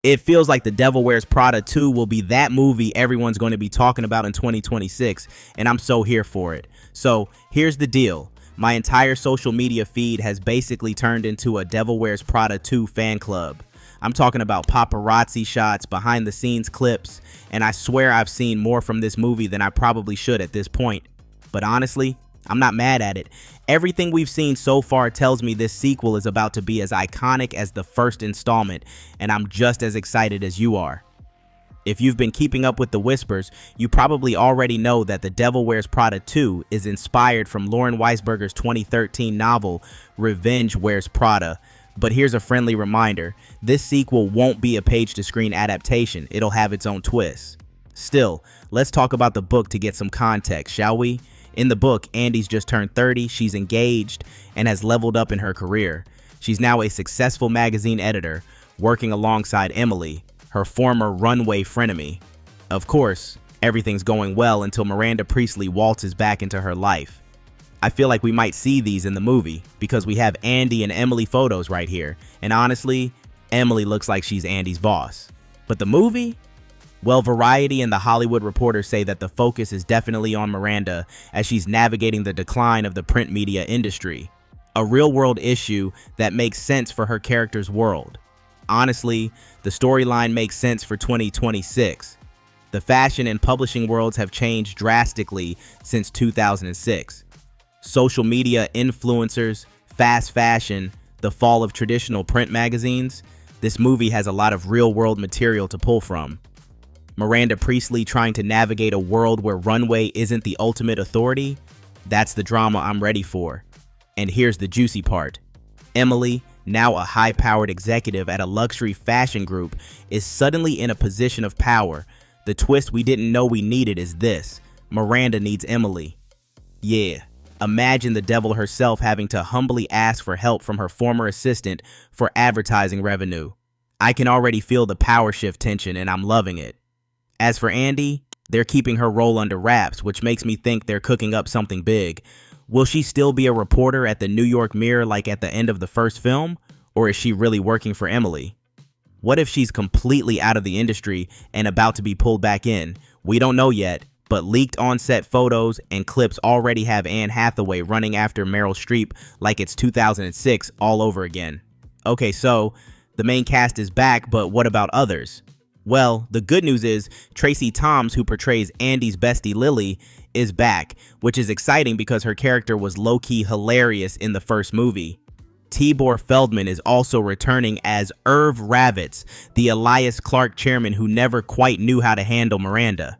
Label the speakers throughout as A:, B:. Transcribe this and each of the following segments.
A: It feels like The Devil Wears Prada 2 will be that movie everyone's going to be talking about in 2026, and I'm so here for it. So here's the deal. My entire social media feed has basically turned into a Devil Wears Prada 2 fan club. I'm talking about paparazzi shots, behind the scenes clips, and I swear I've seen more from this movie than I probably should at this point. But honestly, I'm not mad at it. Everything we've seen so far tells me this sequel is about to be as iconic as the first installment, and I'm just as excited as you are. If you've been keeping up with the whispers, you probably already know that The Devil Wears Prada 2 is inspired from Lauren Weisberger's 2013 novel, Revenge Wears Prada. But here's a friendly reminder, this sequel won't be a page-to-screen adaptation, it'll have its own twist. Still, let's talk about the book to get some context, shall we? In the book, Andy's just turned 30, she's engaged, and has leveled up in her career. She's now a successful magazine editor, working alongside Emily, her former runway frenemy. Of course, everything's going well until Miranda Priestly waltzes back into her life. I feel like we might see these in the movie, because we have Andy and Emily photos right here, and honestly, Emily looks like she's Andy's boss. But the movie? Well, Variety and The Hollywood Reporter say that the focus is definitely on Miranda as she's navigating the decline of the print media industry, a real-world issue that makes sense for her character's world. Honestly, the storyline makes sense for 2026. The fashion and publishing worlds have changed drastically since 2006. Social media influencers, fast fashion, the fall of traditional print magazines, this movie has a lot of real-world material to pull from. Miranda Priestly trying to navigate a world where runway isn't the ultimate authority? That's the drama I'm ready for. And here's the juicy part. Emily, now a high-powered executive at a luxury fashion group, is suddenly in a position of power. The twist we didn't know we needed is this: Miranda needs Emily. Yeah, imagine the devil herself having to humbly ask for help from her former assistant for advertising revenue. I can already feel the power shift tension, and I'm loving it. As for Andy, they're keeping her role under wraps, which makes me think they're cooking up something big. Will she still be a reporter at the New York Mirror like at the end of the first film? Or is she really working for Emily? What if she's completely out of the industry and about to be pulled back in? We don't know yet, but leaked on-set photos and clips already have Anne Hathaway running after Meryl Streep like it's 2006 all over again. Okay, so the main cast is back, but what about others? Well, the good news is Tracy Thoms, who portrays Andy's bestie Lily, is back, which is exciting because her character was low-key hilarious in the first movie. Tibor Feldman is also returning as Irv Ravitz, the Elias Clark chairman who never quite knew how to handle Miranda.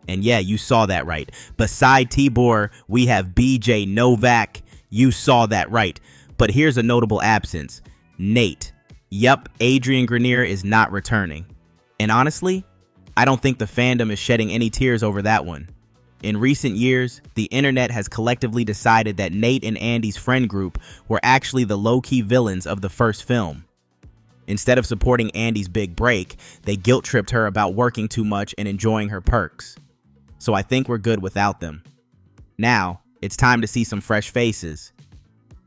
A: And yeah, you saw that right. Beside Tibor, we have BJ Novak. You saw that right. But here's a notable absence. Nate. Yup, Adrian Grenier is not returning. And honestly, I don't think the fandom is shedding any tears over that one. In recent years, the internet has collectively decided that Nate and Andy's friend group were actually the low-key villains of the first film. Instead of supporting Andy's big break, they guilt-tripped her about working too much and enjoying her perks. So I think we're good without them. Now, it's time to see some fresh faces.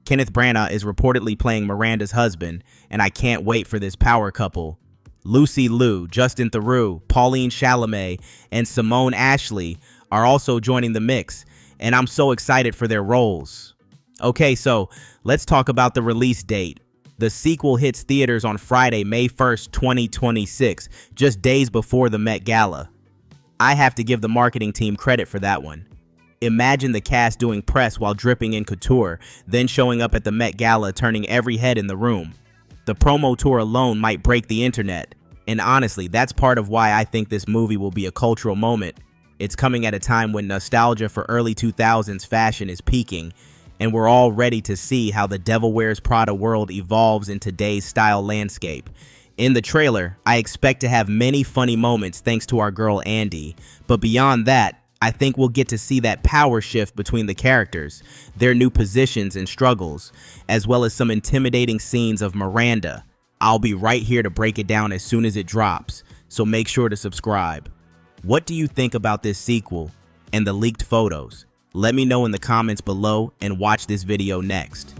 A: Kenneth Branagh is reportedly playing Miranda's husband, and I can't wait for this power couple. Lucy Liu, Justin Theroux, Pauline Chalamet, and Simone Ashley are also joining the mix, and I'm so excited for their roles. Okay, so let's talk about the release date. The sequel hits theaters on Friday, May 1st, 2026, just days before the Met Gala. I have to give the marketing team credit for that one. Imagine the cast doing press while dripping in couture, then showing up at the Met Gala turning every head in the room. The promo tour alone might break the internet. And honestly, that's part of why I think this movie will be a cultural moment. It's coming at a time when nostalgia for early 2000s fashion is peaking, and we're all ready to see how the Devil Wears Prada world evolves in today's style landscape. In the trailer, I expect to have many funny moments thanks to our girl Andy, but beyond that, I think we'll get to see that power shift between the characters, their new positions and struggles, as well as some intimidating scenes of Miranda. I'll be right here to break it down as soon as it drops, so make sure to subscribe. What do you think about this sequel and the leaked photos? Let me know in the comments below and watch this video next.